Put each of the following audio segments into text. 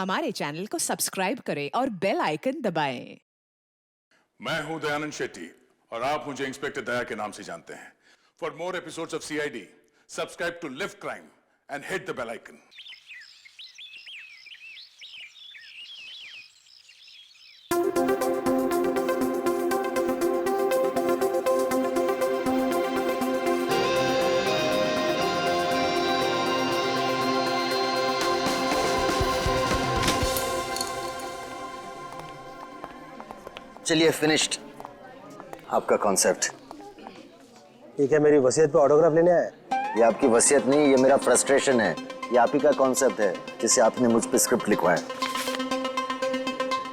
हमारे चैनल को सब्सक्राइब करें और बेल आइकन दबाएं। मैं हूं दयानंद शेट्टी और आप मुझे इंस्पेक्टर दया के नाम से जानते हैं। For more episodes of CID, subscribe to lift crime and hit the bell icon. चलिए, फिनिश्ड आपका कॉन्सेप्ट। ठीक है, मेरी वसीयत पे ऑटोग्राफ लेने आया। ये आपकी वसीयत नहीं, ये मेरा फ्रस्ट्रेशन है। ये आप ही का कॉन्सेप्ट है जिसे आपने मुझ पे स्क्रिप्ट लिखवाया।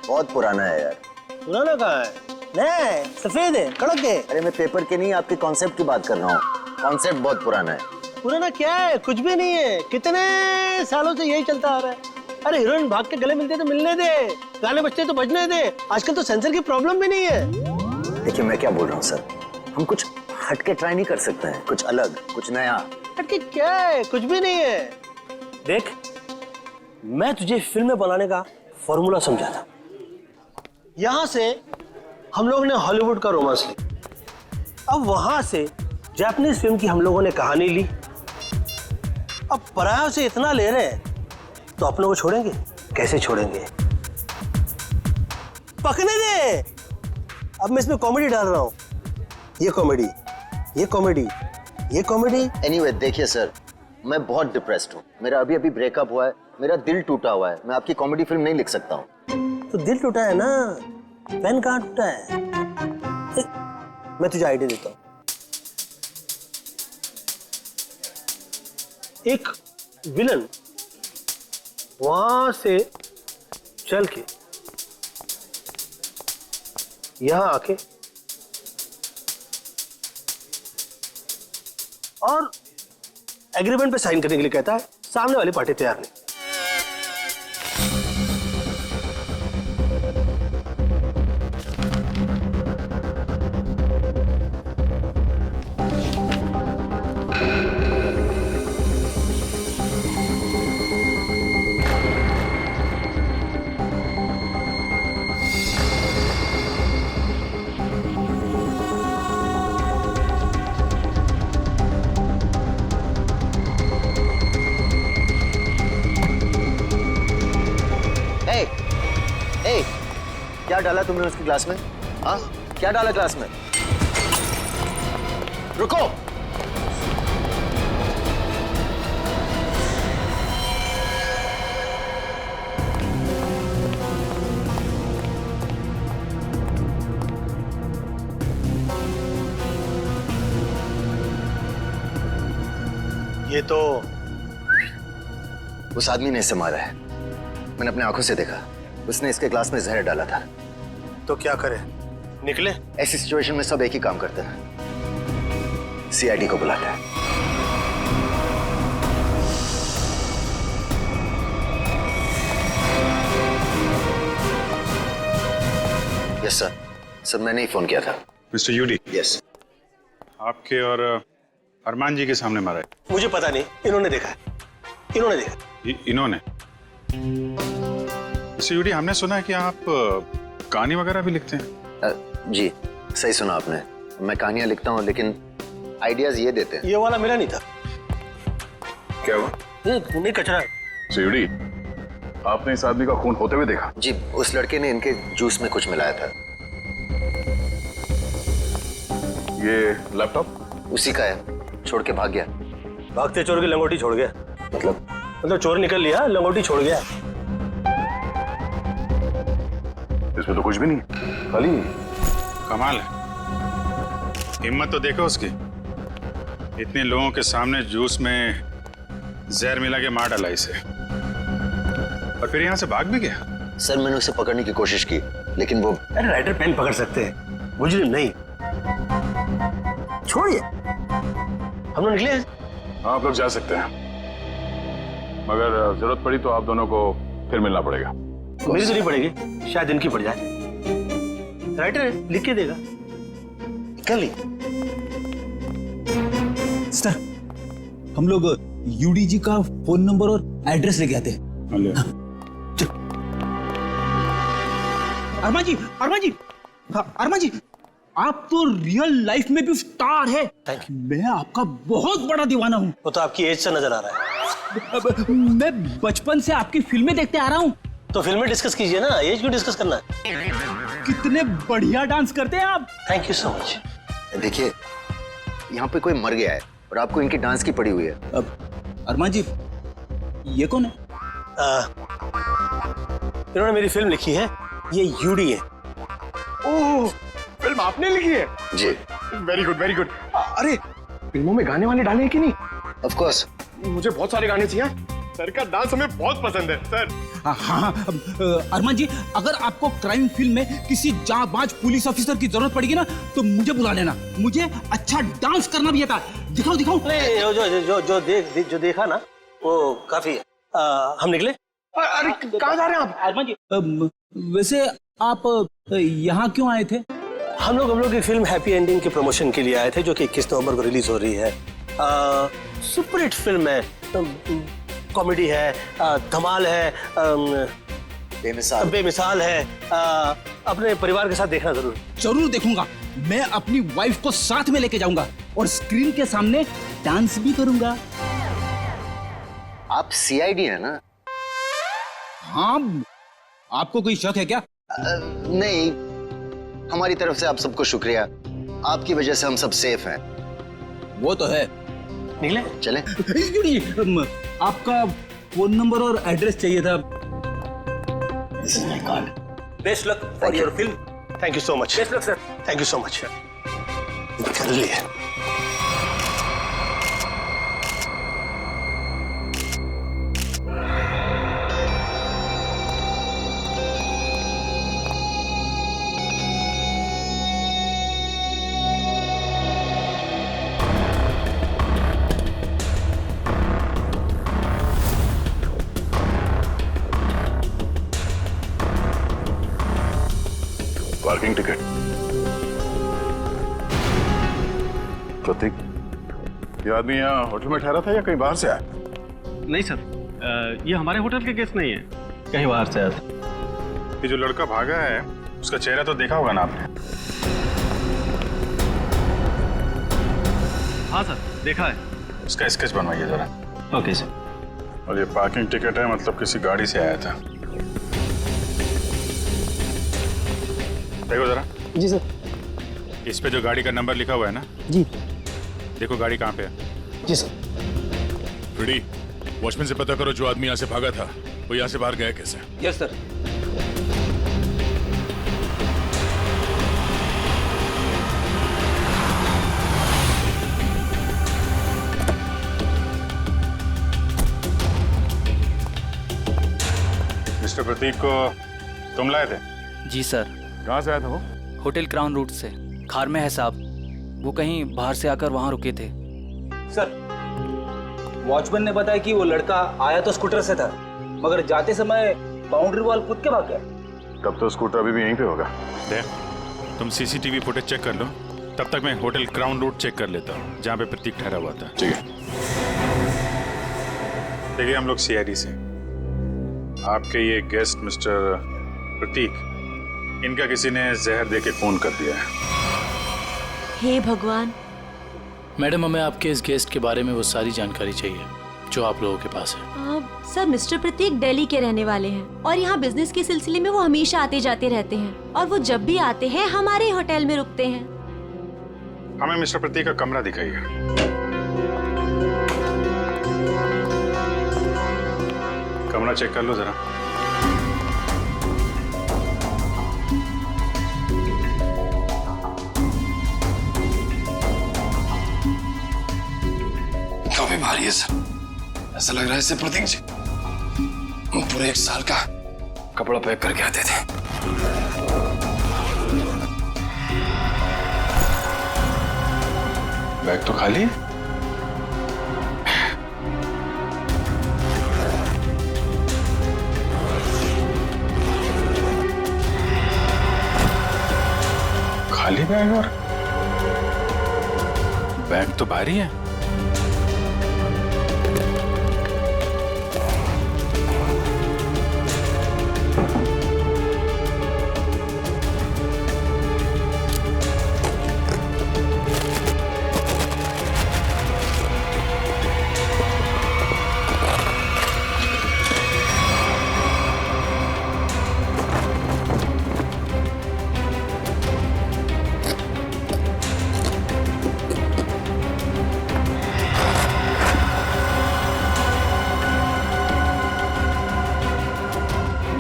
बहुत पुराना है यार। पुराना कहाँ है? नया है, सफेद है, कड़क है। अरे मैं पेपर के नहीं, आपके कॉन्सेप्ट की बात कर रहा हूँ। कॉन्सेप्ट बहुत पुराना है। पुराना क्या है? कुछ भी नहीं है। कितने सालों से यही चलता आ रहा है। अरे हीरोइन भाग के गले मिलते तो मिलने दे, गाने बजते तो बजने दे। आजकल तो सेंसर की प्रॉब्लम भी नहीं है। देखिए मैं क्या बोल रहा हूँ सर, हम कुछ हटके ट्राई नहीं कर सकते हैं? कुछ अलग, कुछ नया। हटके क्या है? कुछ भी नहीं है। देख, मैं तुझे फिल्म बनाने का फॉर्मूला समझा था। यहाँ से हम लोग ने हॉलीवुड का रोमांस ली, अब वहां से जापानीज फिल्म की हम लोगों ने कहानी ली। अब परायों से इतना ले रहे हैं तो अपनों को छोड़ेंगे? कैसे छोड़ेंगे? पकने दे। अब मैं इसमें कॉमेडी डाल रहा हूँ। ये कॉमेडी, ये कॉमेडी, ये कॉमेडी। एनीवे, देखिए सर, मैं बहुत डिप्रेस्ड हूँ। मेरा अभी अभी ब्रेकअप हुआ है, मेरा दिल टूटा हुआ है। मैं आपकी कॉमेडी फिल्म नहीं लिख सकता हूँ। तो दिल टूटा है ना, पेन कहाँ टूटा है? मैं तुझे आइडिया देता हूँ। एक विलन वहां से चल के यहां आके और एग्रीमेंट पे साइन करने के लिए कहता है। सामने वाली पार्टी तैयार नहीं। क्या डाला तुमने उसके ग्लास में? हाँ, क्या डाला ग्लास में? रुको। ये तो उस आदमी ने इसे मारा है। मैंने अपने आंखों से देखा। उसने इसके ग्लास में जहर डाला था। तो क्या करे? निकले? ऐसी सिचुएशन में सब एक ही काम करते हैं, CID को बुलाता है। Yes sir. सर मैंने ही फोन किया था। मिस्टर यूडी। यस। आपके और अरमान जी के सामने मारा है। मुझे पता नहीं, इन्होंने देखा है। इन्होंने देखा। इन्होंने? मिस्टर यूडी, हमने सुना है कि आप कहानी वगैरह भी लिखते हैं। जी, सही सुना आपने। मैं कहानियां लिखता हूँ, लेकिन आइडियाज ये देते हैं। ये वाला मेरा नहीं था। क्या हुआ? नहीं, कचरा है। सीडी, आपने इस आदमी का खून होते हुए देखा? जी, उस लड़के ने इनके जूस में कुछ मिलाया था। ये लैपटॉप उसी का है, छोड़ के भाग गया। भागते चोर की लंगोटी छोड़ गया? मतलब चोर निकल लिया, लंगोटी छोड़ गया। इसमें तो कुछ भी नहीं, खाली। कमाल है, हिम्मत तो देखो उसकी। इतने लोगों के सामने जूस में जहर मिला के मार डाला इसे, और फिर यहाँ से भाग भी गया। सर मैंने उसे पकड़ने की कोशिश की, लेकिन वो... अरे राइटर पेन पकड़ सकते हैं, मुजरिम नहीं। छोड़िए, हम लोग निकले। हाँ, आप लोग जा सकते हैं, मगर जरूरत पड़ी तो आप दोनों को फिर मिलना पड़ेगा। मेरी तो नहीं पड़ेगी, शायद इनकी पड़ जाए। राइटर है, लिख के देगा। कल ही सर, हम लोग यूडी जी का फोन नंबर और एड्रेस लेके आते हैं। हेलो। चल। अरमान जी, अरमान जी, हाँ, अरमान जी, आप तो रियल लाइफ में भी स्टार है। Thank you. मैं आपका बहुत बड़ा दीवाना हूँ। वो तो आपकी एज से नजर आ रहा है। मैं बचपन से आपकी फिल्में देखते आ रहा हूँ। तो फिल्में डिस्कस कीजिए ना, एज क्यों डिस्कस करना है? कितने बढ़िया डांस करते हैं आप। Thank you so much. देखिए, यहाँ पे कोई मर गया है और आपको इनकी डांस की पड़ी हुई है। अब अरमान जी, ये कौन है? इन्होंने मेरी फिल्म लिखी है, ये यूडी है। ओह, फिल्म आपने लिखी है? जी। Very good, very good. अरे फिल्मों में गाने वाले डाले हैं कि नहीं? Of course. मुझे बहुत सारे गाने चाहिए। सर का डांस हमें बहुत पसंद है सर। हाँ, अरमान जी, अगर आपको क्राइम फिल्म में किसी जांबाज पुलिस ऑफिसर की जरूरत पड़ेगी ना, तो मुझे बुला लेना। मुझे अच्छा डांस करना भी आता है। दिखाओ दिखाओ। जो देखा ना वो काफी है। हम निकले। अरे कहाँ जा रहे हैं आप? अरमान जी, वैसे आप यहाँ क्यों आए थे? हम लोग की फिल्म हैप्पी एंडिंग के प्रमोशन के लिए आए थे, जो कि 21 नवंबर को रिलीज हो रही है। सुपर हिट फिल्म है, कॉमेडी है, धमाल है, बेमिसाल है। अपने परिवार के साथ देखना जरूर देखूंगा। मैं अपनी वाइफ को साथ में लेके जाऊंगा और स्क्रीन के सामने डांस भी करूंगा। आप सीआईडी है ना? हाँ, आपको कोई शक है क्या? नहीं, हमारी तरफ से आप सबको शुक्रिया। आपकी वजह से हम सब सेफ हैं। वो तो है। निकले। चलें? आपका फोन नंबर और एड्रेस चाहिए था। This is my card. Best luck for your film. Thank you so much. Best luck sir. Thank you so much. कर लिए। Parking ticket. प्रतीक, ये आदमी यहाँ होटल में ठहरा था या कहीं बाहर से आया? नहीं सर, ये हमारे होटल के गेस्ट नहीं है, कहीं बाहर से आया था। ये जो लड़का भागा है, उसका चेहरा तो देखा होगा ना आपने? हाँ सर, देखा है। उसका स्केच बनवाइए जरा। Okay sir. और ये पार्किंग टिकट है, मतलब किसी गाड़ी से आया था। देखो जरा। जी सर। इस पे जो गाड़ी का नंबर लिखा हुआ है ना? जी। देखो गाड़ी कहाँ पे है। जी सर। फ्रेडी, वॉचमैन से पता करो जो आदमी यहाँ से भागा था वो यहाँ से बाहर गया कैसे। Yes sir. मिस्टर प्रतीक को तुम लाए थे? जी सर। कहाँ से आया था वो? होटल क्राउन रूट से। खार में है साहब। वो कहीं बाहर से आकर वहाँ रुके थे। सर, वॉचमैन ने बताया कि वो लड़का आया तो स्कूटर से था, मगर जाते समय बाउंड्री वॉल कूद के भाग गया। तब तो स्कूटर अभी भी यहीं पे होगा। देख, तुम सीसीटीवी फुटेज चेक कर लो, तब तक मैं होटल क्राउन रूट चेक कर लेता हूँ जहाँ पे प्रतीक ठहरा हुआ था। ठीक है। देखिए, हम लोग सीआईडी से। आपके ये गेस्ट मिस्टर प्रतीक, इनका किसी ने जहर देके खून कर दिया है। हे भगवान। मैडम, हमें आपके इस गेस्ट के बारे में वो सारी जानकारी चाहिए जो आप लोगों के पास है। सर, मिस्टर प्रतीक दिल्ली के रहने वाले हैं और यहाँ बिजनेस के सिलसिले में वो हमेशा आते जाते रहते हैं और वो जब भी आते हैं हमारे होटल में रुकते हैं। हमें मिस्टर प्रतीक का कमरा दिखाइए। कमरा चेक कर लो जरा। काफी भारी है सर। ऐसा लग रहा है इससे प्रतीक जी पूरे 1 साल का कपड़ा पैक करके आते थे। बैग तो खाली है। खाली बैग और बैग तो भारी है।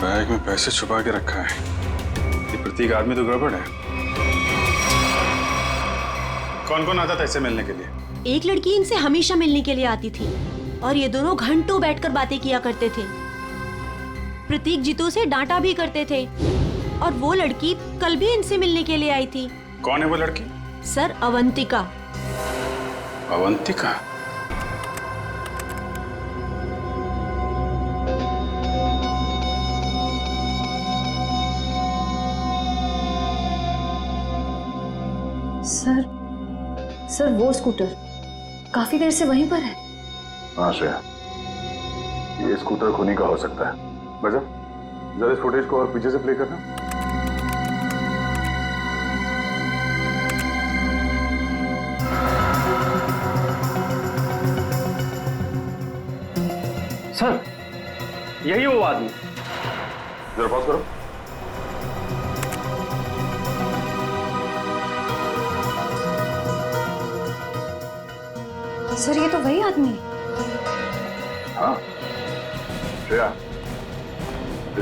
बैग में पैसे छुपा के रखा है। ये प्रतीक आदमी तो गड़बड़ है। कौन कौन आता था इससे मिलने के लिए? एक लड़की इनसे हमेशा मिलने के लिए आती थी और ये दोनों घंटों बैठकर बातें किया करते थे। प्रतीक जीतू से डांटा भी करते थे और वो लड़की कल भी इनसे मिलने के लिए आई थी। कौन है वो लड़की? सर, अवंतिका। अवंतिका? सर वो स्कूटर काफी देर से वहीं पर है। हाँ श्रेया, ये स्कूटर खुनी का हो सकता है। बजा, जरा इस फुटेज को और पीछे से प्ले करना। सर, यही वो आदमी। जरा पॉज करो। सर, ये तो वही आदमी है। हाँ श्रेया,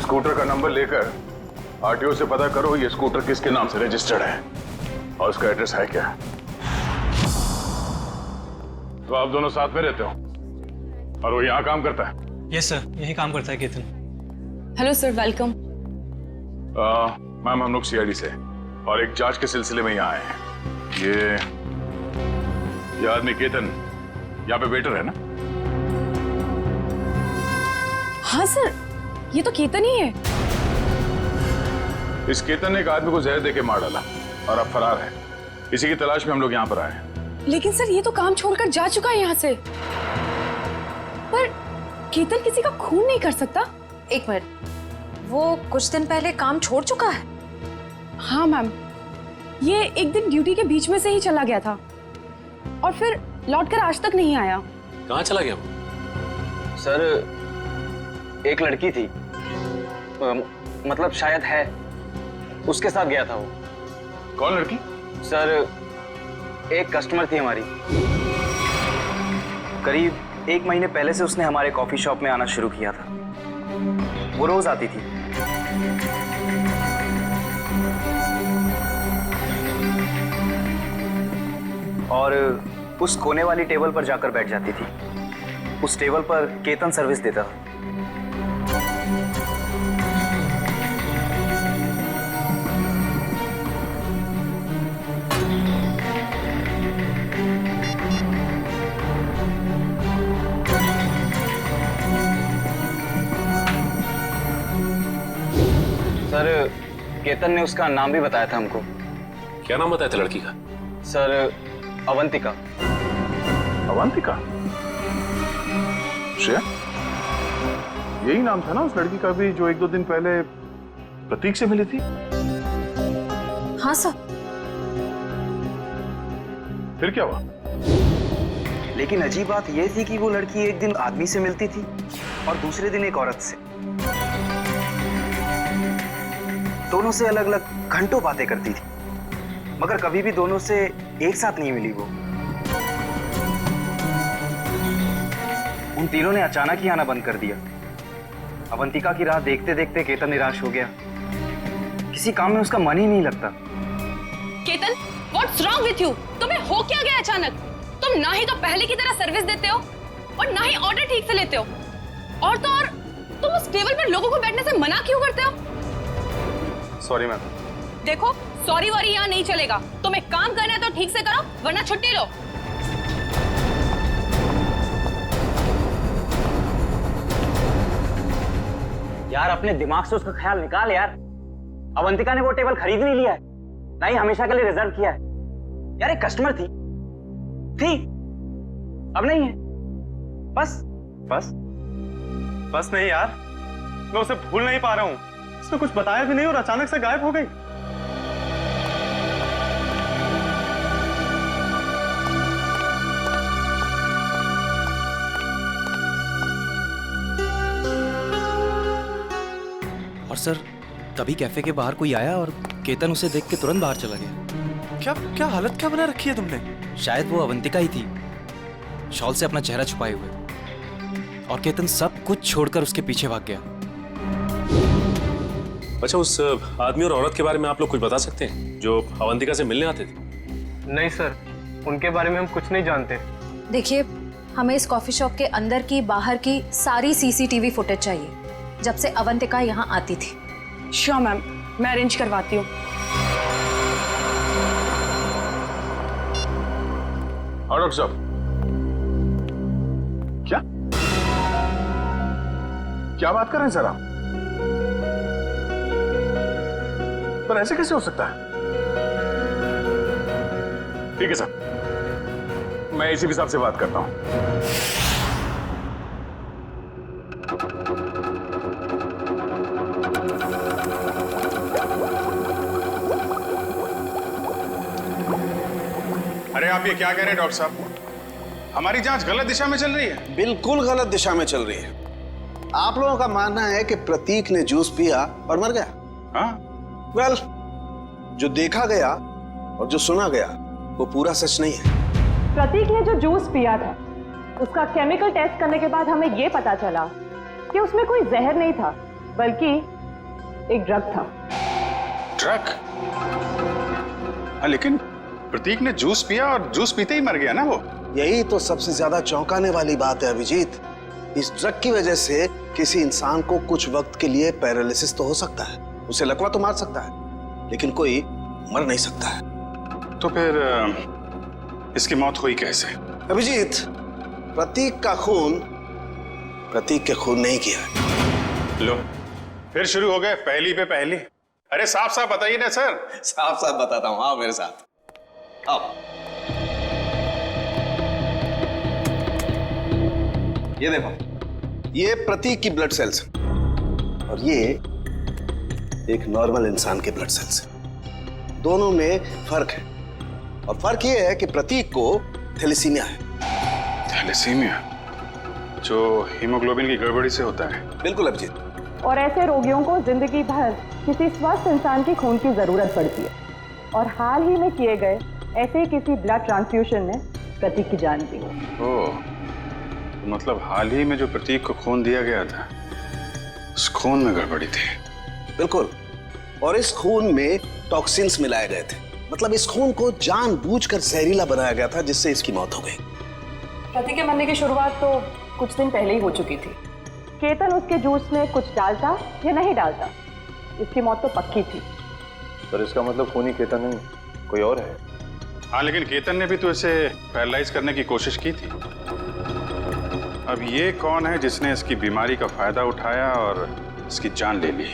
स्कूटर का नंबर लेकर आरटीओ से पता करो ये स्कूटर किसके नाम से रजिस्टर्ड है और उसका एड्रेस है क्या। तो आप दोनों साथ में रहते हो और वो यहाँ काम करता है? यस सर, यही काम करता है Ketan. Hello sir, welcome. Ma'am, हम लोग सीआईडी से और एक जांच के सिलसिले में यहाँ आए हैं। ये आदमी केतन यहाँ पे वेटर है ना? हाँ सर, ये तो केतन ही है। इस केतन ने एक आदमी को जहर देके मार डाला और अब फरार है। इसी की तलाश में हम लोग यहाँ पर आए हैं। लेकिन सर, ये तो काम छोड़कर जा चुका है यहाँ से। पर केतन किसी का खून नहीं कर सकता। एक मिनट, वो कुछ दिन पहले काम छोड़ चुका है? हाँ मैम, ये एक दिन ड्यूटी के बीच में से ही चला गया था और फिर लौटकर आज तक नहीं आया। कहाँ चला गया वो? सर, एक लड़की थी, मतलब शायद है, उसके साथ गया था वो। कौन लड़की? सर, एक कस्टमर थी हमारी। करीब 1 महीने पहले से उसने हमारे कॉफी शॉप में आना शुरू किया था। वो रोज आती थी। और उस कोने वाली टेबल पर जाकर बैठ जाती थी। उस टेबल पर केतन सर्विस देता था। सर, केतन ने उसका नाम भी बताया था हमको। क्या नाम बताया था लड़की का? सर, अवंतिका। अवंतिका? श्रेया, यही नाम था ना उस लड़की का भी जो 1-2 दिन पहले प्रतीक से मिली थी? हाँ सर। फिर क्या हुआ? लेकिन अजीब बात यह थी कि वो लड़की एक दिन आदमी से मिलती थी और दूसरे दिन एक औरत से। दोनों से अलग अलग घंटों बातें करती थी, मगर कभी भी दोनों से एक साथ नहीं मिली वो। उन तीनों ने अचानक ही आना बंद कर दिया। अवंतिका की राह देखते देखते केतन निराश हो गया। किसी काम में उसका मन ही नहीं लगता। Ketan, what's wrong with you? तुम्हें हो क्या गया अचानक? तुम ना ही तो पहले की तरह सर्विस देते हो और ना ही ऑर्डर ठीक से लेते हो। और तो और तुम उस टेबल पर लोगों को बैठने से मना क्यों करते हो? Sorry ma'am. देखो, सॉरी वॉरी यहाँ नहीं चलेगा। तुम्हें काम करना है तो ठीक से करो, वरना छुट्टी लो। यार, अपने दिमाग से उसका ख्याल निकाल यार। अवंतिका ने वो टेबल खरीद नहीं लिया है, ना ही हमेशा के लिए रिजर्व किया है। यार, एक कस्टमर थी, अब नहीं है। बस नहीं यार, मैं उसे भूल नहीं पा रहा हूँ। उसने कुछ बताया भी नहीं और अचानक से गायब हो गई। और सर, तभी कैफे के बाहर कोई आया और केतन उसे देख के तुरंत बाहर चला गया। क्या हालत क्या बना रखी है तुमने? शायद वो अवंतिका ही थी, शॉल से अपना चेहरा छुपाए हुए। और केतन सब कुछ छोड़कर उसके पीछे भाग गया। अच्छा, उस आदमी और औरत के बारे में आप लोग कुछ बता सकते हैं जो अवंतिका से मिलने आते थे? नहीं सर, उनके बारे में हम कुछ नहीं जानते। देखिए, हमें इस कॉफी शॉप के अंदर की बाहर की सारी सीसीटीवी फुटेज चाहिए जब से अवंतिका यहाँ आती थी। श्योर मैम, मैं अरेंज करवाती हूँ। और डॉक्टर साहब, क्या बात कर रहे हैं सर आप? पर ऐसे कैसे हो सकता है? ठीक है सर, मैं एसीपी साहब से बात करता हूं। अरे आप ये क्या कह रहे हैं डॉक्टर साहब? हमारी जांच गलत दिशा में चल रही है। बिल्कुल गलत दिशा में चल रही है। आप लोगों का मानना है कि प्रतीक ने जूस पिया और मर गया। हाँ? वेल, जो देखा गया और जो सुना गया वो पूरा सच नहीं है। प्रतीक ने जो जूस पिया था उसका केमिकल टेस्ट करने के बाद हमें यह पता चला कि उसमें कोई जहर नहीं था बल्कि एक ड्रग था। ड्रग? हाँ, लेकिन प्रतीक ने जूस पिया और जूस पीते ही मर गया ना वो। यही तो सबसे ज्यादा चौंकाने वाली बात है अभिजीत। इस ड्रग की वजह से किसी इंसान को कुछ वक्त के लिए पैरालिसिस तो हो सकता है, उसे लकवा तो मार सकता है, लेकिन कोई मर नहीं सकता है। तो फिर इसकी मौत हुई कैसे? अभिजीत, प्रतीक का खून प्रतीक के खून नहीं किया। लो, फिर शुरू हो गए पहली पे पहली। अरे साफ साफ बताइए ना सर। साफ साफ बताता हूं, आओ मेरे साथ, आओ। ये देखो, ये प्रतीक की ब्लड सेल्स और ये एक नॉर्मल इंसान के ब्लड सेल्स। दोनों में फर्क है और फर्क ये है कि प्रतीक को थैलेसीमिया है। थैलेसीमिया जो हीमोग्लोबिन की गड़बड़ी से होता है? बिल्कुल अभिजीत। और ऐसे रोगियों को जिंदगी भर किसी स्वस्थ इंसान की खून की जरूरत पड़ती है और हाल ही में किए गए ऐसे ही किसी ब्लड ट्रांसफ्यूजन ने प्रतीक की जान दी। ओह, मतलब हाल ही में जो प्रतीक को खून दिया गया था उस खून में गड़बड़ी थी। बिल्कुल, और इस खून में टॉक्सिन्स मिलाए गए थे। मतलब इस खून को जानबूझकर जहरीला बनाया गया था जिससे इसकी मौत हो गई। प्रतीक के मरने की शुरुआत तो कुछ दिन पहले ही हो चुकी थी। केतन उसके जूस में कुछ डालता या नहीं डालता, इसकी मौत तो पक्की थी। सर, इसका मतलब खूनी केतन नहीं, कोई और है। हाँ, लेकिन केतन ने भी तो इसे पैरालाइज करने की कोशिश की थी। अब ये कौन है जिसने इसकी बीमारी का फायदा उठाया और इसकी जान ले ली?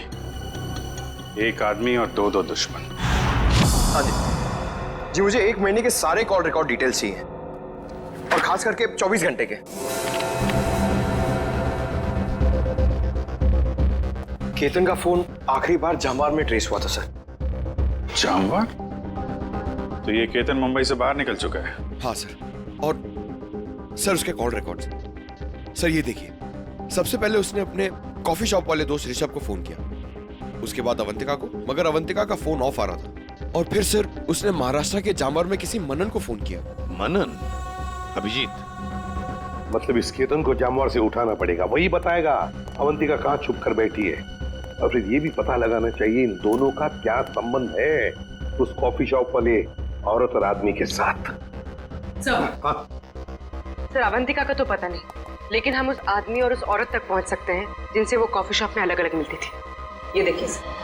एक आदमी और दो दुश्मन। हाँ जी, मुझे 1 महीने के सारे कॉल रिकॉर्ड डिटेल्स चाहिए और खास करके 24 घंटे के। केतन का फोन आखिरी बार जामवार में ट्रेस हुआ था सर। जामवार? तो ये केतन मुंबई से बाहर निकल चुका है? हाँ सर, और सर उसके कॉल रिकॉर्ड्स। सर ये देखिए, सबसे पहले उसने अपने कॉफी शॉप वाले दोस्त ऋषभ को फोन किया, उसके बाद अवंतिका को, मगर अवंतिका का फोन ऑफ आ रहा था। और फिर सर उसने महाराष्ट्र के जामवार में किसी मनन को फोन किया। मनन? अभिजीत, मतलब इस केतन को जामवार से उठाना पड़ेगा, वही बताएगा अवंतिका कहाँ छुप कर बैठी है। और फिर ये भी पता लगाना चाहिए इन दोनों का क्या संबंध है उस कॉफी शॉप वाले औरत और आदमी के साथ। सर, अवंतिका का तो पता नहीं, लेकिन हम उस आदमी और उस औरत तक पहुंच सकते हैं जिनसे वो कॉफी शॉप में अलग अलग मिलती थी। ये देखिए सर।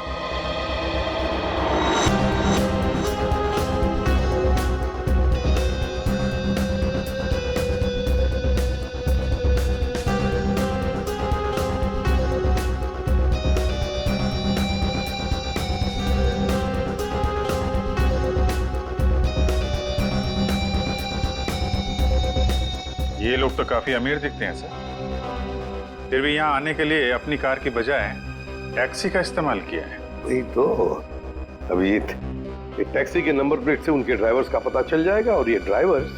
ये लोग तो काफी अमीर दिखते हैं सर, फिर भी यहाँ आने के लिए अपनी कार की बजाय टैक्सी का इस्तेमाल किया है। वही तो अभिजीत, एक टैक्सी के नंबर प्लेट से उनके ड्राइवर्स का पता चल जाएगा और ये ड्राइवर्स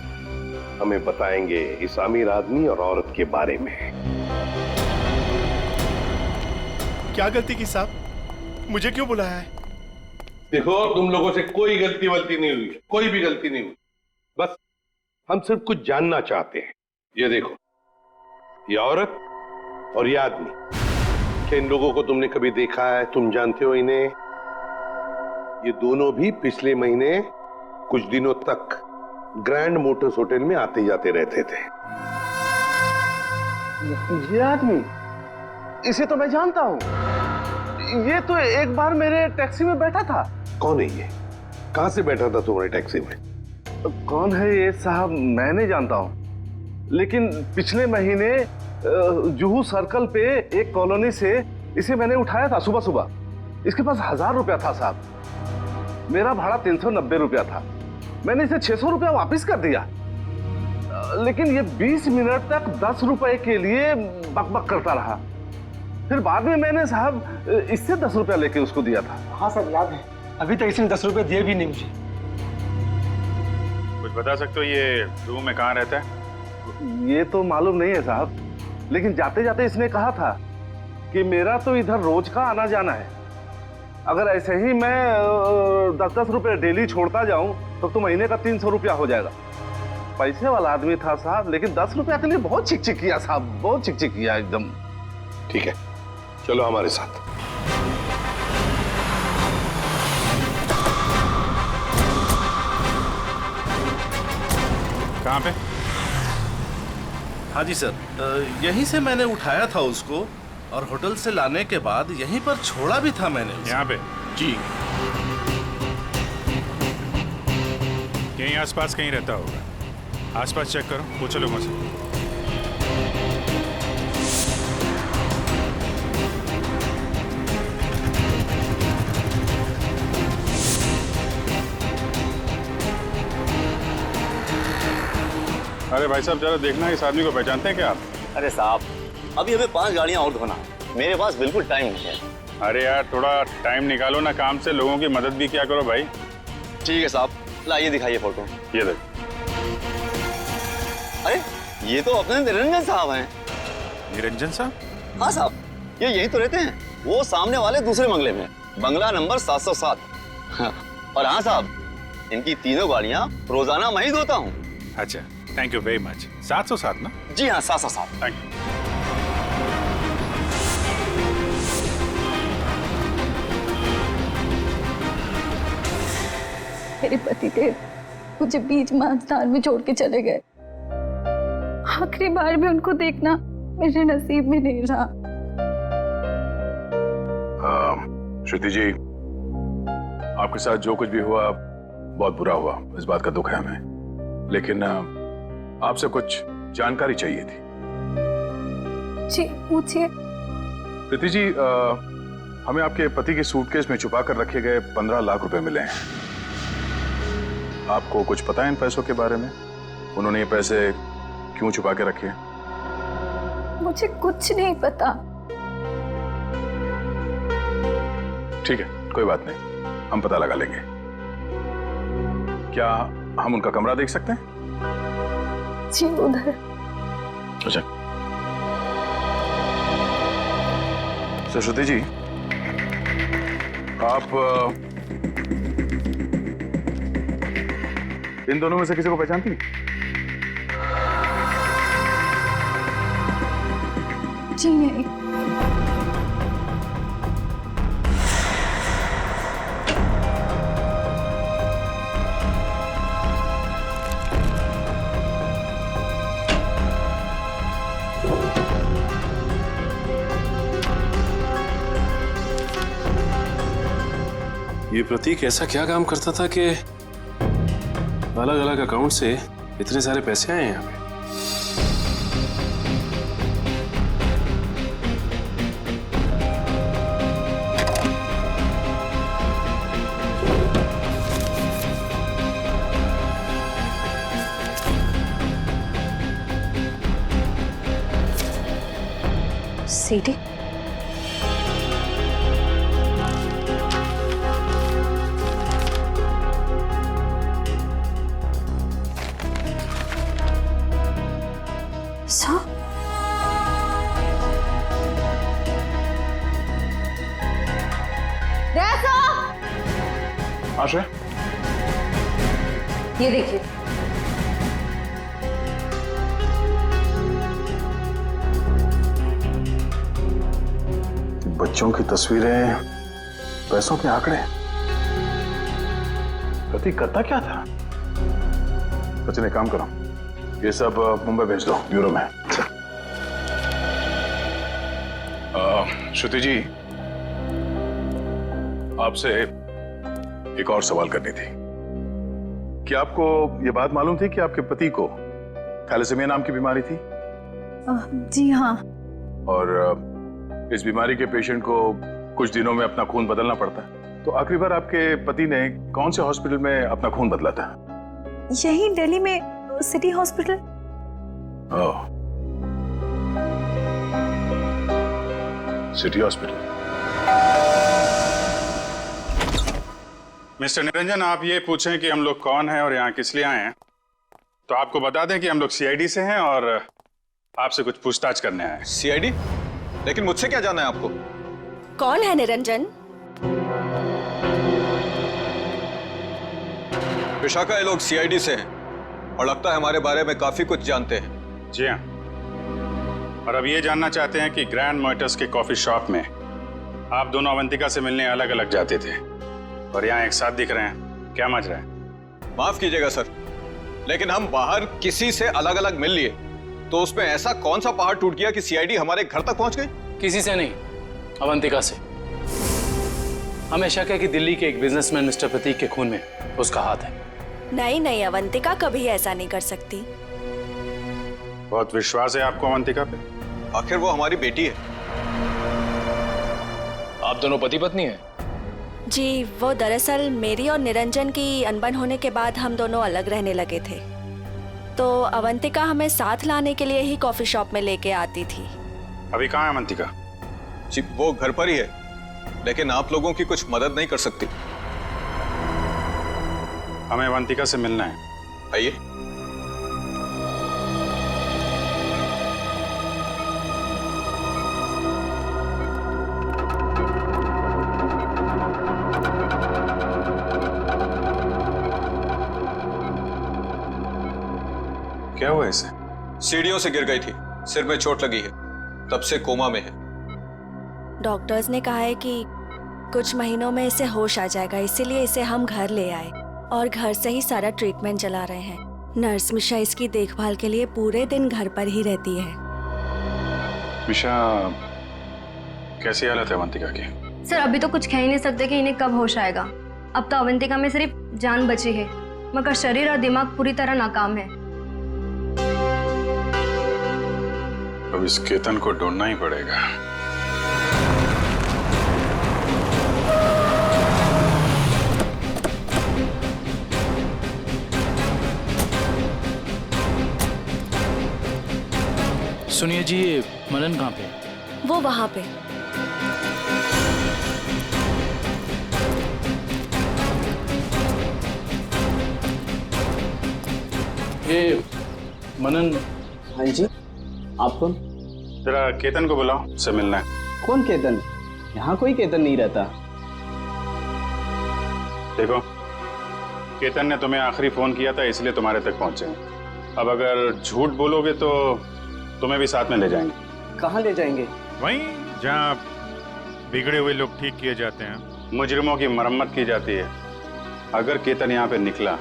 हमें बताएंगे इस अमीर आदमी और औरत के बारे में। क्या गलती की साहब, मुझे क्यों बुलाया है? देखो, तुम लोगों से कोई गलती वलती नहीं हुई, कोई भी गलती नहीं हुई। बस हम सिर्फ कुछ जानना चाहते हैं। ये देखो, ये औरत और ये आदमी क्या इन लोगों को तुमने कभी देखा है? तुम जानते हो इन्हें? ये दोनों भी पिछले महीने कुछ दिनों तक ग्रैंड मोटर्स होटल में आते जाते रहते थे। ये आदमी, इसे तो मैं जानता हूँ। ये तो एक बार मेरे टैक्सी में बैठा था। कौन है ये? कहां से बैठा था तुम्हारे टैक्सी में? कौन है ये साहब, मैं नहीं जानता हूँ, लेकिन पिछले महीने जुहू सर्कल पे एक कॉलोनी से इसे मैंने उठाया था सुबह सुबह। इसके पास 1000 रुपया था साहब। मेरा भाड़ा 390 रुपया था। मैंने इसे 600 रुपया वापस कर दिया, लेकिन ये 20 मिनट तक 10 रुपए के लिए बकबक करता रहा। फिर बाद में मैंने साहब इससे 10 रुपया लेके उसको दिया था। हाँ सर, याद है। अभी तक इसने 10 रुपए दिए भी नहीं मुझे। कुछ बता सकते हो ये जुहू में कहाँ रहता है? ये तो मालूम नहीं है साहब, लेकिन जाते जाते इसने कहा था कि मेरा तो इधर रोज का आना जाना है। अगर ऐसे ही मैं 10-10 रुपए डेली छोड़ता जाऊं तो महीने का 300 रुपया हो जाएगा। पैसे वाला आदमी था साहब, लेकिन 10 रुपया के लिए बहुत चिक-चिक किया साहब, बहुत चिक-चिक किया एकदम। ठीक है, चलो हमारे साथ। कहाँ पे? हाँ जी सर, यहीं से मैंने उठाया था उसको और होटल से लाने के बाद यहीं पर छोड़ा भी था मैंने उसे। यहाँ पे? जी। यहीं आसपास कहीं रहता होगा। आसपास चेक करो, पूछो लोगों से। अरे भाई साहब, जरा देखना इस आदमी को पहचानते हैं क्या आप? अरे साहब, अभी हमें 5 गाड़ियां और धोना, मेरे पास बिल्कुल टाइम नहीं है। अरे यार, थोड़ा टाइम निकालो ना काम से, लोगों की मदद भी क्या करो भाई। ठीक है साहब, लाइए दिखाइए फोटो। ये देख। अरे ये तो अपने निरंजन साहब हैं। निरंजन साहब? हाँ साहब, ये यहीं तो रहते हैं, वो सामने वाले दूसरे बंगले में, बंगला नंबर 707। और हाँ साहब, इनकी तीनों गाड़ियां रोजाना मैं ही धोता हूँ। अच्छा, थैंक यू वेरी मच। 707 ना? जी हाँ, 707। Thank you. मेरे पतिदेव मुझे बीच महास्थान में छोड़ के चले गए। आखिरी बार भी उनको देखना मेरे नसीब में नहीं रहा। श्रुति जी, आपके साथ जो कुछ भी हुआ बहुत बुरा हुआ, इस बात का दुख है हमें, लेकिन आपसे कुछ जानकारी चाहिए थी। जी पूछिए। प्रीति जी, हमें आपके पति के सूटकेस में छुपा कर रखे गए 15 लाख रुपए मिले हैं। आपको कुछ पता है इन पैसों के बारे में? उन्होंने ये पैसे क्यों छुपा के रखे? मुझे कुछ नहीं पता। ठीक है, कोई बात नहीं, हम पता लगा लेंगे। क्या हम उनका कमरा देख सकते हैं? जी उधर। अच्छा। तो श्रुति जी, आप इन दोनों में से किसी को पहचानती हैं? जी नहीं। ये प्रतीक ऐसा क्या काम करता था कि अलग अलग अकाउंट से इतने सारे पैसे आए हैं यहाँ पे? सीडी? आशा, ये देखिए, बच्चों की तस्वीरें, पैसों के आंकड़े। प्रतीक करता क्या था? सचिन एक काम करो, ये सब मुंबई भेज दो ब्यूरो में। श्रुति जी, आपसे एक और सवाल करनी थी। क्या आपको ये बात मालूम थी कि आपके पति को थैलेसीमिया नाम की बीमारी थी? जी हाँ। और इस बीमारी के पेशेंट को कुछ दिनों में अपना खून बदलना पड़ता है। तो आखिरी बार आपके पति ने कौन से हॉस्पिटल में अपना खून बदला था? यही दिल्ली में सिटी हॉस्पिटल। ओह, सिटी हॉस्पिटल। मिस्टर निरंजन, आप ये पूछें कि हम लोग कौन हैं और यहाँ किस लिए आए हैं, तो आपको बता दें कि हम लोग सीआईडी से हैं और आपसे कुछ पूछताछ करने आए हैं। सीआईडी? लेकिन मुझसे क्या जाना है आपको? कौन है निरंजन? विशाखा, ये लोग सीआईडी से हैं और लगता है हमारे बारे में काफी कुछ जानते हैं। जी हाँ, और अब ये जानना चाहते हैं कि ग्रैंड मोटर्स के कॉफी शॉप में आप दोनों अवंतिका से मिलने अलग अलग जाते थे और यहाँ एक साथ दिख रहे हैं, क्या मज रहा है? माफ कीजिएगा सर, लेकिन हम बाहर किसी से अलग अलग मिल लिए तो उसमें ऐसा कौन सा पहाड़ टूट गया कि सीआईडी हमारे घर तक पहुंच गई? किसी से नहीं, अवंतिका से। हमेशा कह कि दिल्ली के एक बिजनेसमैन मिस्टर प्रतीक के खून में उसका हाथ है। नहीं नहीं, अवंतिका कभी ऐसा नहीं कर सकती। बहुत विश्वास है आपको अवंतिका पे? आखिर वो हमारी बेटी है। आप दोनों पति पत्नी हैं? जी, वो दरअसल मेरी और निरंजन की अनबन होने के बाद हम दोनों अलग रहने लगे थे, तो अवंतिका हमें साथ लाने के लिए ही कॉफी शॉप में लेके आती थी। अभी कहाँ है अवंतिका? जी, वो घर पर ही है, लेकिन आप लोगों की कुछ मदद नहीं कर सकती। हमें अवंतिका से मिलना है। आइए। क्या हुआ इसे? सीढ़ियों से गिर गई थी, सिर में चोट लगी है, तब से कोमा में है। डॉक्टर्स ने कहा है कि कुछ महीनों में इसे होश आ जाएगा, इसीलिए इसे हम घर ले आए और घर से ही सारा ट्रीटमेंट चला रहे हैं। नर्स मिशा इसकी देखभाल के लिए पूरे दिन घर पर ही रहती है। मिशा, कैसी हालत है अवंतिका की? सर, अभी तो कुछ कह ही नहीं सकते कि इन्हें कब होश आएगा। अब तो अवंतिका में सिर्फ जान बची है, मगर शरीर और दिमाग पूरी तरह नाकाम है। अब इस केतन को ढूंढना ही पड़ेगा। सुनिए जी, ये मनन कहाँ पे? वो वहां पे। ये मनन। हाँ जी, आप कौन? जरा केतन को बुलाओ, से मिलना है। कौन केतन? यहाँ कोई केतन नहीं रहता। देखो, केतन ने तुम्हें आखिरी फोन किया था, इसलिए तुम्हारे तक पहुंचे हैं। अब अगर झूठ बोलोगे तो तुम्हें भी साथ में ले जाएंगे। कहाँ ले जाएंगे? वहीं जहाँ बिगड़े हुए लोग ठीक किए जाते हैं, मुजरिमों की मरम्मत की जाती है। अगर केतन यहाँ पे निकला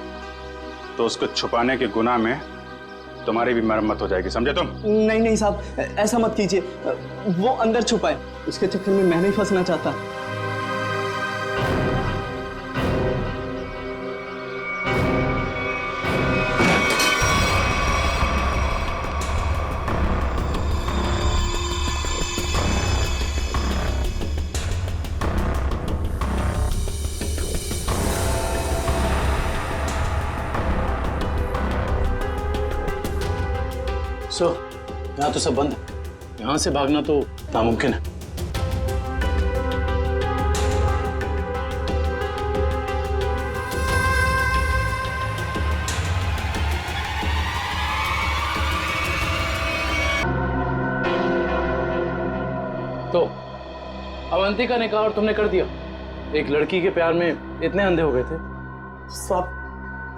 तो उसको छुपाने के गुनाह में तुम्हारी भी मरम्मत हो जाएगी, समझे तुम? नहीं नहीं साहब, ऐसा मत कीजिए। वो अंदर छुपा है, उसके चक्कर में मैं नहीं फंसना चाहता। यहाँ तो सब बंद है, यहाँ से भागना तो नामुमकिन है। तो अवंतिका ने कहा और तुमने कर दिया। एक लड़की के प्यार में इतने अंधे हो गए थे? साहब,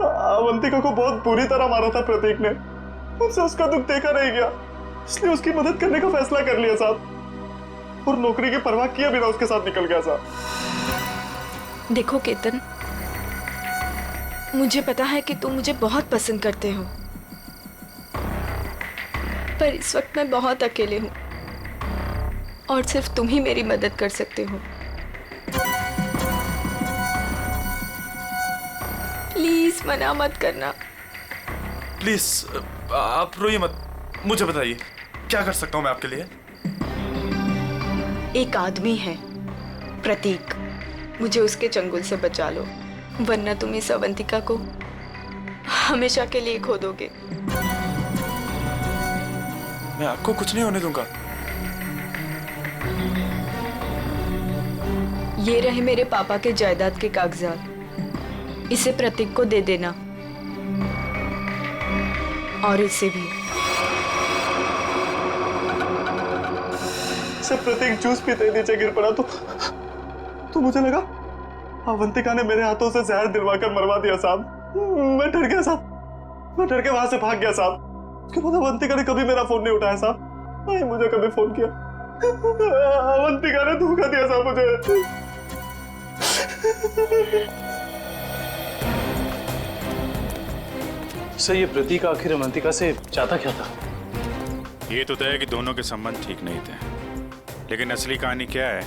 अवंतिका को बहुत बुरी तरह मारा था प्रतीक ने। मुझसे उसका दुख देखा नहीं गया, इसलिए उसकी मदद करने का फैसला कर लिया साहब। और नौकरी की परवाह किए बिना उसके साथ निकल गया साहब। देखो केतन, मुझे पता है कि तुम मुझे बहुत पसंद करते हो, पर इस वक्त मैं बहुत अकेले हूँ और सिर्फ तुम ही मेरी मदद कर सकते हो। प्लीज मना मत करना। प्लीज आप रोइए मत, मुझे बताइए क्या कर सकता हूँ मैं आपके लिए। एक आदमी है प्रतीक, मुझे उसके चंगुल से बचा लो, वरना तुम इस अवंतिका को हमेशा के लिए खो दोगे। मैं आपको कुछ नहीं होने दूंगा। ये रहे मेरे पापा के जायदाद के कागजात, इसे प्रतीक को दे देना और इसे भी। जब प्रतीक जूस पीते नीचे गिर पड़ा तो मुझे लगा अवंतिका ने मेरे हाथों से जहर दिलवाकर मरवा दिया साहब। मैं डर गया साहब, मैं डर के वहां से भाग गया साहब। उसके बाद अवंतिका ने कभी मेरा फोन नहीं उठाया साहब, नहीं मुझे कभी फोन किया। अवंतिका ने धोखा दिया साहब मुझे। सर, ये प्रतीक आखिर अवंतिका से चाहता क्या था? ये तो तय है कि दोनों के संबंध ठीक नहीं थे, लेकिन असली कहानी क्या है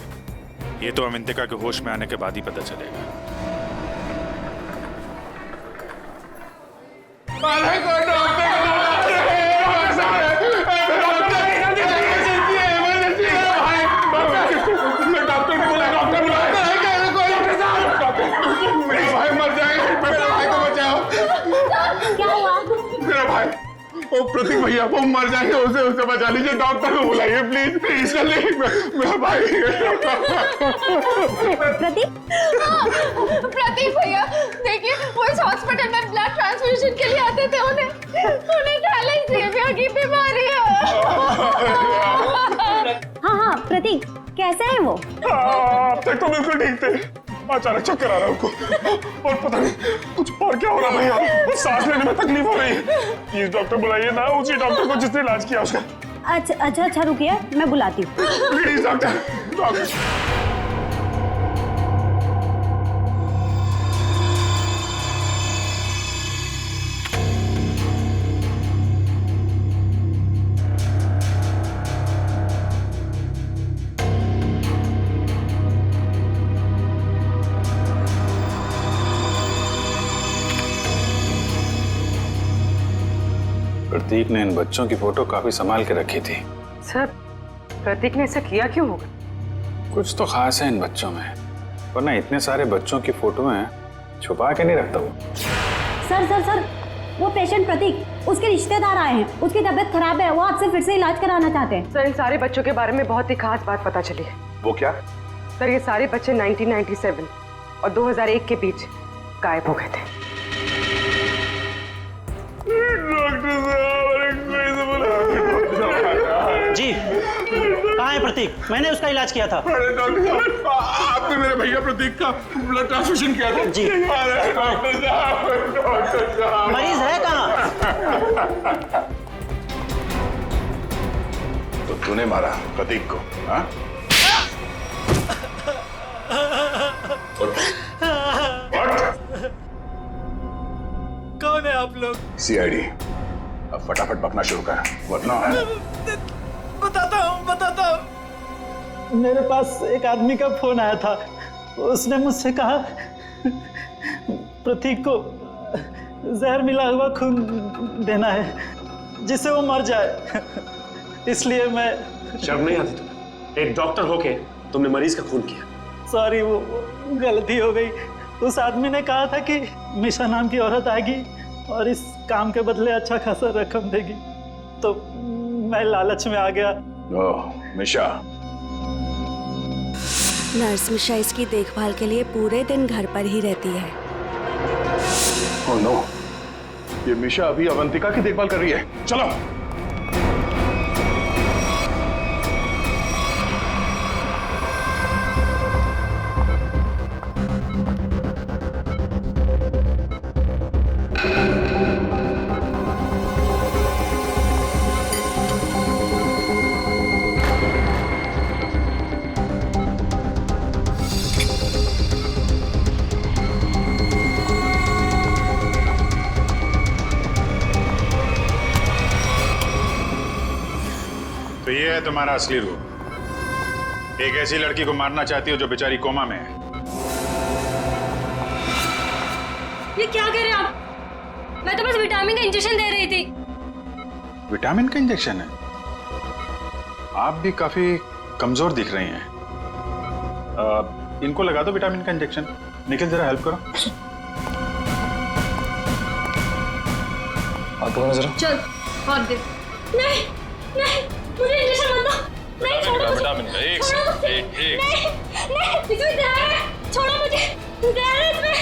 ये तो अवंतिका के होश में आने के बाद ही पता चलेगा। प्रतीक भैया वो मर जाएंगे, उसे बचा लीजिए, डॉक्टर को बुलाइए प्लीज प्लीज। मेरा भाई प्रतीक भैया देखिए, वो इस हॉस्पिटल में ब्लड ट्रांसफ्यूजन के लिए आते थे, उन्हें थैलेसीमिया की बीमारी है। हाँ प्रतीक कैसा है वो? अब तक तो बिल्कुल ठीक थे, अचानक चक्कर आ रहा है उनको और पता नहीं कुछ और क्या हो रहा भैया, सांस लेने में तकलीफ हो रही है। प्लीज डॉक्टर बुलाइए ना, उसी डॉक्टर को जिसने इलाज किया उसका। अच्छा रुकिए, मैं बुलाती हूँ। Please doctor. प्रतीक ने इन बच्चों की फोटो काफी संभाल के रखी थी। सर, प्रतीक ने ऐसा किया क्यों होगा? कुछ तो खास है इन बच्चों में, वरना इतने सारे बच्चों की फोटो हैं छुपा के नहीं रखता वो। सर वो पेशेंट प्रतीक, उसके रिश्तेदार आए हैं, उसकी तबीयत खराब है, वो आपसे फिर से इलाज कराना चाहते हैं। सर, इन सारे बच्चों के बारे में बहुत ही खास बात पता चली है। वो क्या? सर, ये सारे बच्चे 1997 और 2001 के बीच गायब हो गए थे। जी, कहाँ है प्रतीक? मैंने उसका इलाज किया था। अरे डॉक्टर साहब, आपने मेरे भैया प्रतीक का ब्लड ट्रांसफ्यूजन किया था? जी। अरे डॉक्टर साहब, मरीज है कहाँ? तो तूने मारा प्रतीक को? हाँ? कौन है आप लोग? सीआईडी। अब फटाफट बकना शुरू कर, वरना बताता हूँ। मेरे पास एक आदमी का फोन आया था, उसने मुझसे कहा प्रतीक को जहर मिला हुआ खून देना है जिससे वो मर जाए, इसलिए मैं। शर्म नहीं आती तुम्हें? एक डॉक्टर होके तुमने मरीज का खून किया। सॉरी, वो गलती हो गई। उस आदमी ने कहा था कि मिशा नाम की औरत आएगी और इस काम के बदले अच्छा खासा रकम देगी, तो मैं लालच में आ गया। ओह मिशा। नर्स मिशा इसकी देखभाल के लिए पूरे दिन घर पर ही रहती है। ओह नो, ये मिशा अभी अवंतिका की देखभाल कर रही है। चलो। है तुम्हारा असली रूप। एक ऐसी लड़की को मारना चाहती हो जो बेचारी कोमा में है। ये क्या कर रहे हैं आप? मैं तो बस विटामिन का इंजेक्शन दे रही थी। विटामिन का इंजेक्शन है? आप भी काफी कमजोर दिख रही हैं। इनको लगा दो विटामिन का इंजेक्शन। निखिल जरा हेल्प करो। जरा चल और दे। नहीं नहीं मुझे इंजेक्शन मत दो। नहीं छोड़ो मुझे। विटामिन का एक नहीं इसमें जहर है। छोड़ो मुझे। जहर है इसमें।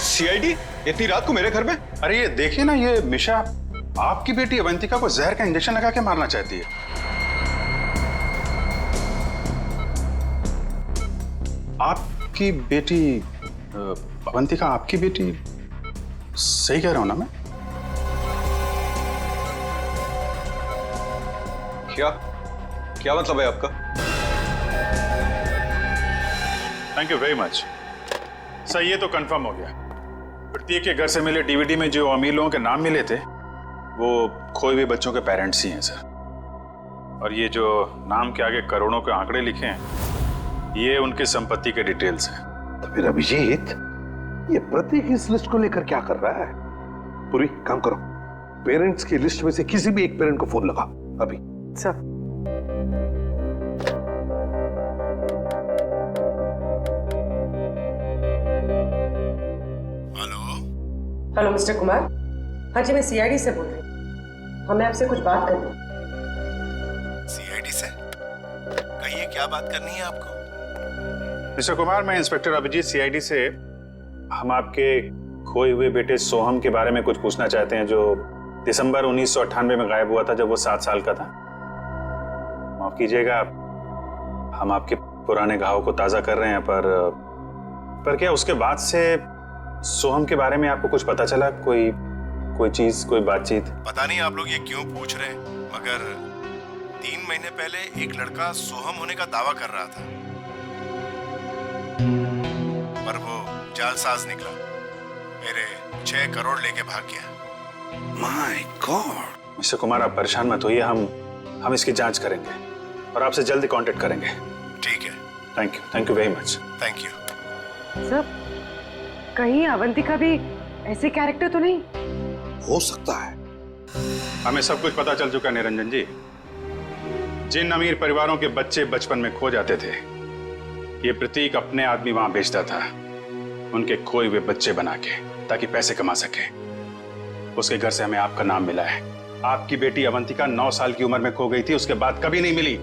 सीआईडी इतनी रात को मेरे घर में? अरे ये देखिए ना, ये मिशा आपकी बेटी अवंतिका को जहर का इंजेक्शन लगा के मारना चाहती है। आपकी बेटी अवंतिका आपकी बेटी? सही कह रहा हूं ना मैं? क्या क्या मतलब है आपका? Thank you very much sir, ये तो कंफर्म हो गया। प्रतीक के घर से मिले डीवीडी में जो अमीर लोगों के नाम मिले थे वो खोए हुए बच्चों के पेरेंट्स ही हैं सर। और ये जो नाम के आगे करोड़ों के आंकड़े लिखे हैं ये उनकी संपत्ति के डिटेल्स हैं। तो फिर अभिजीत, ये प्रतीक इस लिस्ट को लेकर क्या कर रहा है? पूरी काम करो, पेरेंट्स की लिस्ट में से किसी भी एक पेरेंट को फोन लगा अभी। Sir hello mister Kumar. हाँ जी मैं सीआईडी से बोल रही हूँ। हमें आपसे कुछ बात करनी है। सीआईडी से? कहिए क्या बात करनी है आपको? मिस्टर कुमार, मैं इंस्पेक्टर अभिजीत सीआईडी से। हम आपके खोए हुए बेटे सोहम के बारे में कुछ पूछना चाहते हैं, जो दिसंबर 1998 में गायब हुआ था जब वो 7 साल का था। माफ कीजिएगा, हम आपके पुराने घाव को ताजा कर रहे हैं, पर क्या उसके बाद से सोहम के बारे में आपको कुछ पता चला? कोई चीज, कोई बातचीत? पता नहीं आप लोग ये क्यों पूछ रहे हैं, मगर 3 महीने पहले एक लड़का सोहम होने का दावा कर रहा था, पर वो जालसाज निकला, मेरे 6 करोड़ लेके भाग गया। My God! मिस्टर कुमार आप परेशान मत होइए, हम इसकी जांच करेंगे और आपसे जल्दी कांटेक्ट करेंगे। ठीक है। Thank you very much. Thank you. Sir कहीं अवंतिका भी ऐसे कैरेक्टर तो नहीं? हो सकता है। हमें सब कुछ पता चल चुका है निरंजन जी। जिन अमीर परिवारों के बच्चे बचपन में खो जाते थे, ये प्रतीक अपने आदमी वहां भेजता था उनके खोए हुए बच्चे बना के, ताकि पैसे कमा सके। उसके घर से हमें आपका नाम मिला है। आपकी बेटी अवंतिका 9 साल की उम्र में खो गई थी, उसके बाद कभी नहीं मिली।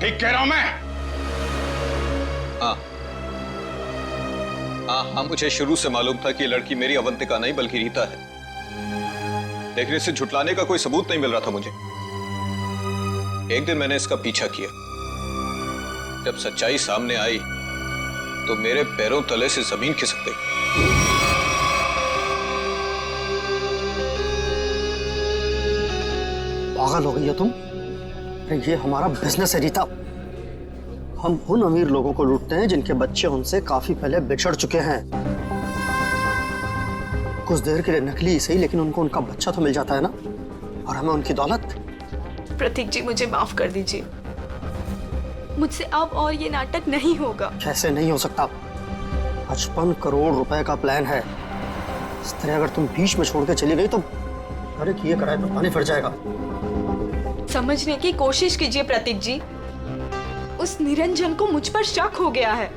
ठीक कह रहा हूं मैं? हाँ, मुझे शुरू से मालूम था कि लड़की मेरी अवंतिका नहीं बल्कि रीता है, लेकिन इसे झुटलाने का कोई सबूत नहीं मिल रहा था मुझे। एक दिन मैंने इसका पीछा किया। जब सच्चाई सामने आई तो मेरे पैरों तले से जमीन खिसक गई। पागल हो गई हो तुम? अरे ये हमारा बिजनेस है रीता। हम उन अमीर लोगों को लूटते हैं जिनके बच्चे उनसे काफी पहले बिछड़ चुके हैं। कुछ देर के लिए नकली सही, लेकिन उनको उनका बच्चा तो मिल जाता है ना, और हमें उनकी दौलत। प्रतीक जी मुझे माफ कर दीजिए, मुझसे अब और ये नाटक नहीं होगा। कैसे नहीं हो सकता? 55 करोड़ रुपए का प्लान है। इस तरह अगर तुम बीच में छोड़ के चली गई तो अरे किए कराए पर पानी फिर जाएगा। समझने की कोशिश कीजिए प्रतीक जी, उस निरंजन को मुझ पर शक हो गया है,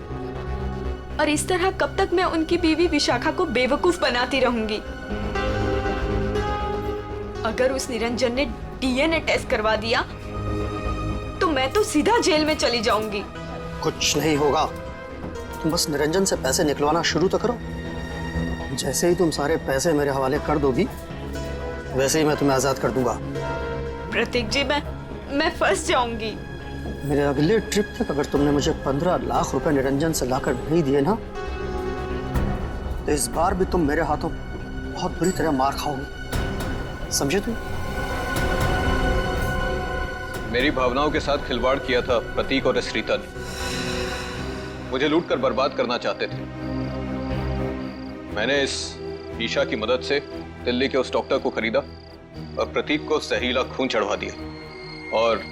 और इस तरह कब तक मैं उनकी बीवी विशाखा को बेवकूफ बनाती रहूंगी। अगर उस निरंजन ने डीएनए टेस्ट करवा दिया तो मैं तो सीधा जेल में चली जाऊंगी। कुछ नहीं होगा, तुम बस निरंजन से पैसे निकलवाना शुरू तो करो। जैसे ही तुम सारे पैसे मेरे हवाले कर दोगी वैसे ही मैं तुम्हें आजाद कर दूंगा। प्रतीक जी मैं फंस जाऊंगी। मेरे अगले ट्रिप तक अगर तुमने मुझे 15 लाख रुपए निरंजन से लाकर नहीं दिए ना, तो इस बार भी तुम मेरे हाथों बहुत बुरी तरह मार खाओगे, समझे तुम? मेरी भावनाओं के साथ खिलवाड़ किया था प्रतीक और इस रीता ने। मुझे लूट कर बर्बाद करना चाहते थे। मैंने इस ईशा की मदद से दिल्ली के उस डॉक्टर को खरीदा और प्रतीक को जहरीला खून चढ़वा दिया। और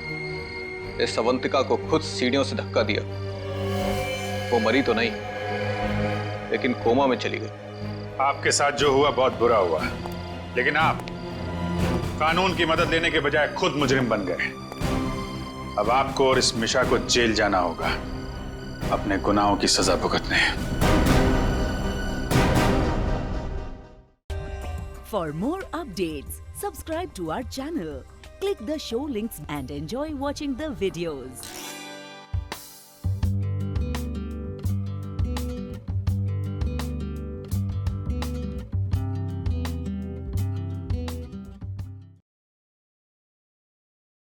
इस अवंतिका को खुद सीढ़ियों से धक्का दिया। वो मरी तो नहीं, लेकिन कोमा में चली गई। आपके साथ जो हुआ बहुत बुरा हुआ, लेकिन आप कानून की मदद लेने के बजाय खुद मुजरिम बन गए। अब आपको और इस मिशा को जेल जाना होगा, अपने गुनाहों की सजा भुगतने। For more updates, subscribe to our channel, click the show links and enjoy watching the videos.